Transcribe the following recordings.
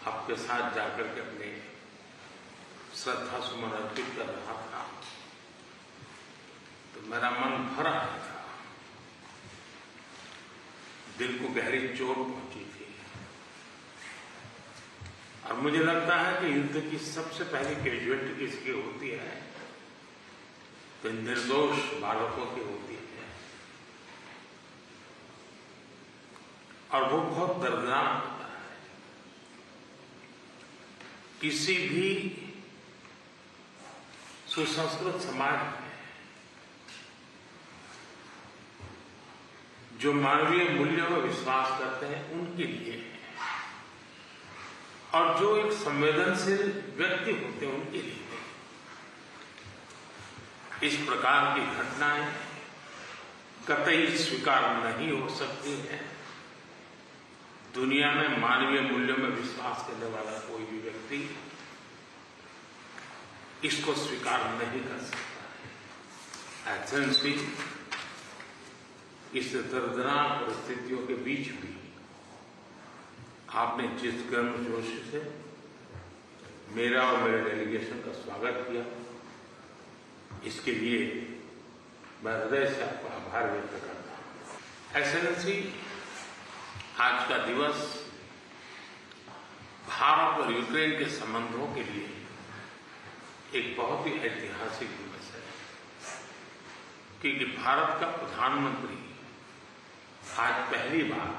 आपके साथ जाकर के अपने श्रद्धा सुमन अर्पित कर रहा था तो मेरा मन भर आया था, दिल को गहरी चोट पहुंची थी। और मुझे लगता है कि युद्ध की सबसे पहली कैजुअलिटी किसकी होती है तो निर्दोष बालकों की होती है, और वो बहुत दर्दनाक होता है। किसी भी सुसंस्कृत समाज में जो मानवीय मूल्यों में विश्वास करते हैं उनके लिए, और जो एक संवेदनशील व्यक्ति होते हैं उनके लिए इस प्रकार की घटनाएं कतई स्वीकार नहीं हो सकती हैं। दुनिया में मानवीय मूल्यों में विश्वास करने वाला कोई भी व्यक्ति इसको स्वीकार नहीं कर सकता है। एथेंस की इस दर्दनाक परिस्थितियों के बीच भी आपने जिस गर्मजोश से मेरा और मेरे डेलीगेशन का स्वागत किया, इसके लिए मैं हृदय से आपका आभार व्यक्त करता हूं। एक्सेलेंसी, आज का दिवस भारत और यूक्रेन के संबंधों के लिए एक बहुत ही ऐतिहासिक दिवस है, क्योंकि भारत का प्रधानमंत्री आज पहली बार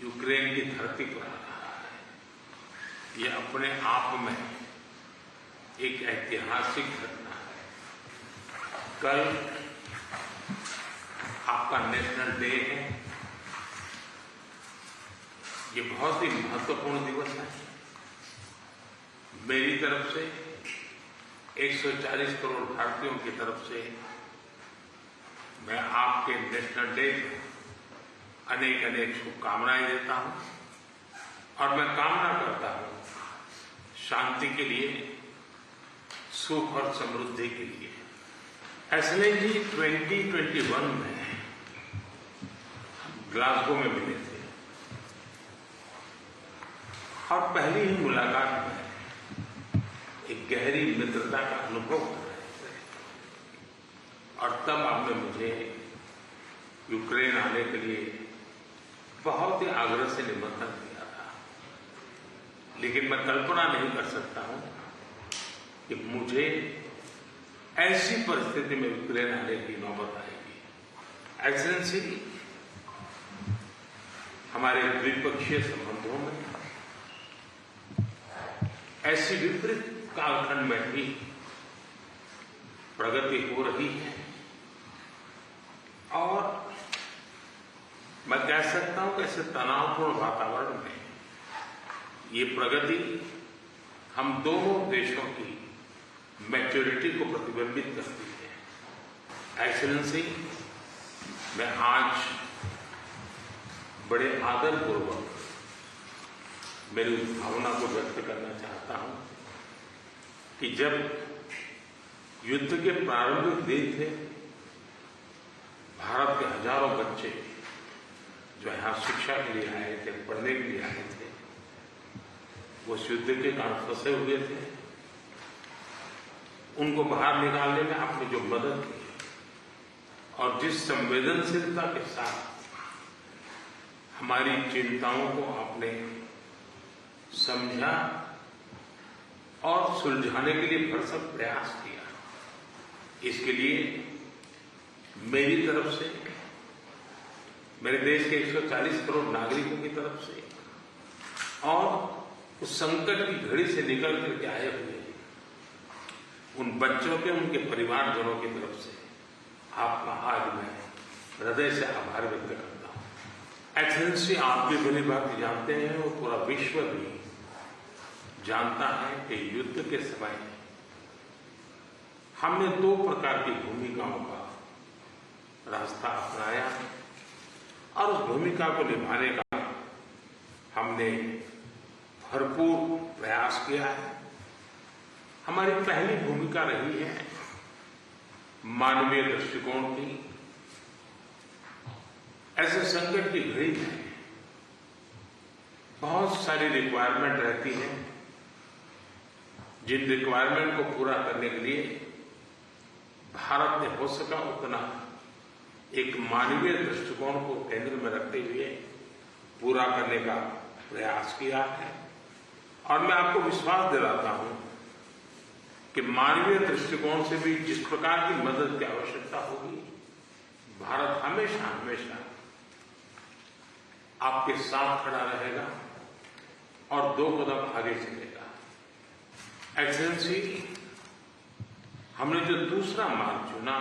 यूक्रेन की धरती पर आ रहा है। यह अपने आप में एक ऐतिहासिक घटना है। कल आपका नेशनल डे है। ये बहुत ही महत्वपूर्ण दिवस है। मेरी तरफ से 140 करोड़ भारतीयों की तरफ से मैं आपके नेशनल डे अनेक अनेक शुभकामनाएं देता हूं, और मैं कामना करता हूं शांति के लिए, सुख और समृद्धि के लिए। एक्सेलेंसी, 2021 में ग्लासगो में मिले थे और पहली ही मुलाकात में एक गहरी मित्रता का अनुभव कर रहे थे, और तब आपने मुझे यूक्रेन आने के लिए बहुत ही आग्रह से निमंत्रण दिया था। लेकिन मैं कल्पना नहीं कर सकता हूं कि मुझे ऐसी परिस्थिति में यूक्रेन आने की नौबत आएगी। एक्सेलेंसी, हमारे द्विपक्षीय संबंधों में ऐसी विपरीत कालखंड में भी प्रगति हो रही है, और मैं कह सकता हूं कि ऐसे तनावपूर्ण वातावरण में ये प्रगति हम दोनों देशों की मैच्योरिटी को प्रतिबिंबित करती है। एक्सेलेंसी, मैं आज बड़े आदरपूर्वक मेरी उस भावना को व्यक्त करना चाहता हूं कि जब युद्ध के प्रारंभिक दिन थे, भारत के हजारों बच्चे जो यहां शिक्षा के लिए आए थे, पढ़ने के लिए आए थे, वो उस युद्ध के कारण फंसे हुए थे। उनको बाहर निकालने में आपने जो मदद की और जिस संवेदनशीलता के साथ हमारी चिंताओं को आपने समझा और सुलझाने के लिए भरसक प्रयास किया, इसके लिए मेरी तरफ से, मेरे देश के 140 करोड़ नागरिकों की तरफ से और उस संकट की घड़ी से निकल करके आए हुए उन बच्चों के, उनके परिवारजनों की तरफ से आपका आज मैं हृदय से आभार व्यक्त करता हूं। एक्सेलेंसी, आप भी भली भांति जानते हैं और पूरा विश्व भी जानता है कि युद्ध के समय हमने 2 प्रकार की भूमिकाओं का रास्ता अपनाया, और उस भूमिका को निभाने का हमने भरपूर प्रयास किया है। हमारी पहली भूमिका रही है मानवीय दृष्टिकोण की। ऐसे संकट की घड़ी में बहुत सारी रिक्वायरमेंट रहती है, जिन रिक्वायरमेंट को पूरा करने के लिए भारत ने हो सका उतना एक मानवीय दृष्टिकोण को केंद्र में रखते हुए पूरा करने का प्रयास किया है। और मैं आपको विश्वास दिलाता हूं कि मानवीय दृष्टिकोण से भी जिस प्रकार की मदद की आवश्यकता होगी, भारत हमेशा हमेशा आपके साथ खड़ा रहेगा और 2 कदम आगे चलेगा। एक्सेलेंसी, हमने जो दूसरा मार्ग चुना,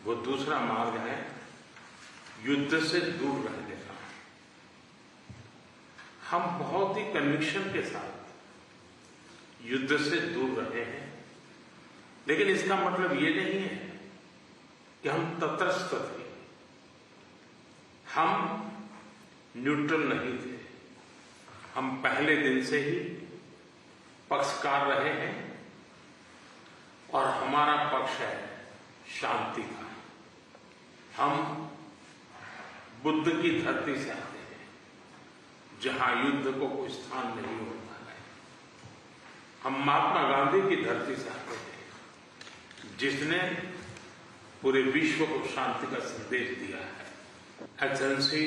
वो दूसरा मार्ग है युद्ध से दूर रहने का। हम बहुत ही कन्विक्शन के साथ युद्ध से दूर रहे हैं, लेकिन इसका मतलब ये नहीं है कि हम तटस्थ थे, हम न्यूट्रल नहीं थे। हम पहले दिन से ही पक्षकार रहे हैं और हमारा पक्ष है शांति का। हम बुद्ध की धरती से आते हैं, जहां युद्ध को कोई स्थान नहीं होता है। हम महात्मा गांधी की धरती से आते हैं, जिसने पूरे विश्व को शांति का संदेश दिया है। एक्सेलेंसी,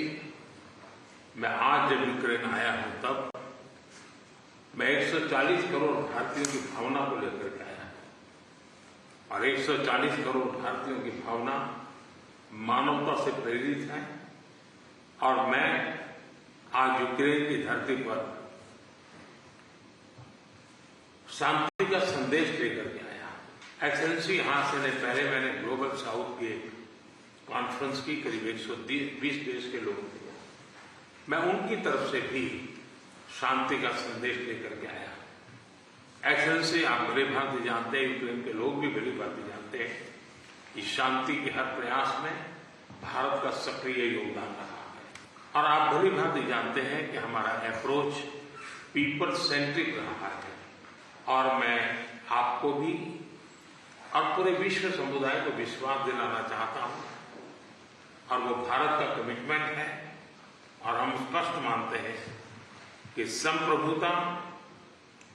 मैं आज जब यूक्रेन आया हूं, तब मैं 140 करोड़ भारतीयों की भावना को लेकर के आया हूं। और 140 करोड़ भारतीयों की भावना मानवता से प्रेरित है। और मैं आज यूक्रेन की धरती पर शांति का संदेश लेकर के आया। एक्सेलेंसी, यहां से पहले मैंने ग्लोबल साउथ की एक कॉन्फ्रेंस की, करीब 120 देश के लोग थे। मैं उनकी तरफ से भी शांति का संदेश लेकर के आया। एक्सेलेंसी, आप भली भांति जानते हैं, यूक्रेन के लोग भी भली भांति जानते हैं कि शांति के हर प्रयास में भारत का सक्रिय योगदान रहा है। और आप भली भांति जानते हैं कि हमारा अप्रोच पीपल सेंट्रिक रहा है। और मैं आपको भी और पूरे विश्व समुदाय को विश्वास दिलाना चाहता हूं, और वो भारत का कमिटमेंट है। और हम स्पष्ट मानते हैं कि संप्रभुता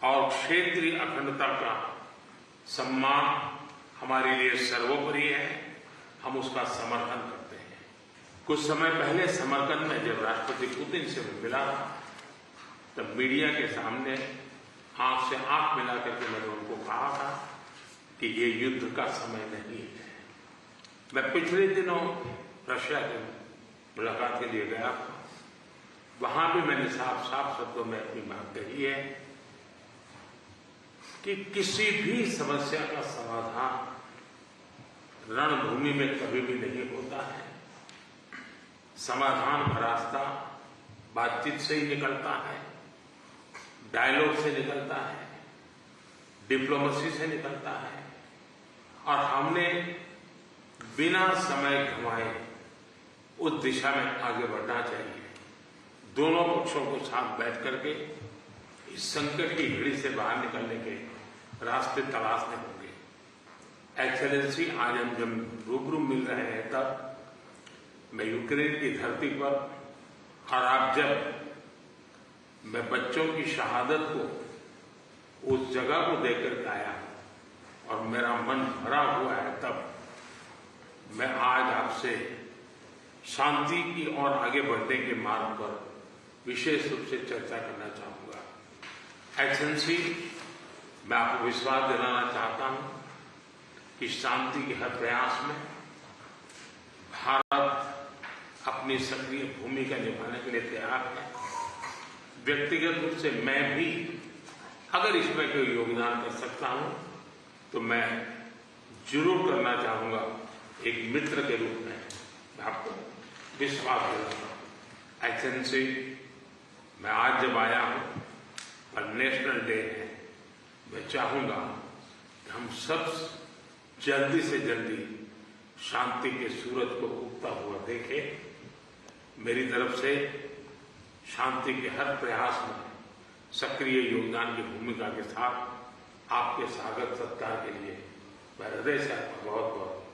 और क्षेत्रीय अखंडता का सम्मान हमारे लिए सर्वोपरि है। हम उसका समर्थन करते हैं। कुछ समय पहले समरकंद में जब राष्ट्रपति पुतिन से मिला था, तब मीडिया के सामने आंख से आंख मिला करके मैंने उनको कहा था कि ये युद्ध का समय नहीं है। मैं पिछले दिनों रशिया की मुलाकात के लिए गया था। वहां भी मैंने साफ शब्दों में अपनी बात कही है कि किसी भी समस्या का समाधान रणभूमि में कभी भी नहीं होता है। समाधान का रास्ता बातचीत से ही निकलता है, डायलॉग से निकलता है, डिप्लोमेसी से निकलता है। और हमने बिना समय गंवाए उस दिशा में आगे बढ़ना चाहिए। दोनों पक्षों को साथ बैठ करके इस संकट की घड़ी से बाहर निकलने के रास्ते तलाशने होंगे। एक्सेलेंसी, आज हम जब रूबरू मिल रहे हैं, तब मैं यूक्रेन की धरती पर, और आप जब मैं बच्चों की शहादत को उस जगह को देखकर के आया और मेरा मन भरा हुआ है, तब मैं आज आपसे शांति की ओर आगे बढ़ने के मार्ग पर विशेष रूप से चर्चा करना चाहूंगा। एक्सेलेंसी, मैं आपको विश्वास दिलाना चाहता हूं कि शांति के हर प्रयास में भारत अपनी सक्रिय भूमिका निभाने के लिए तैयार है। व्यक्तिगत रूप से मैं भी अगर इसमें कोई योगदान कर सकता हूं, तो मैं जरूर करना चाहूंगा। एक मित्र के रूप में मैं आपको विश्वास दिलाता हूं। एक्सेलेंसी, मैं आज जब आया हूं और नेशनल डे है, मैं चाहूंगा कि हम सब जल्दी से जल्दी शांति के सूरज को उगता हुआ देखें। मेरी तरफ से शांति के हर प्रयास में सक्रिय योगदान की भूमिका के साथ आपके स्वागत सत्कार के लिए मैं हृदय से आपका बहुत बहुत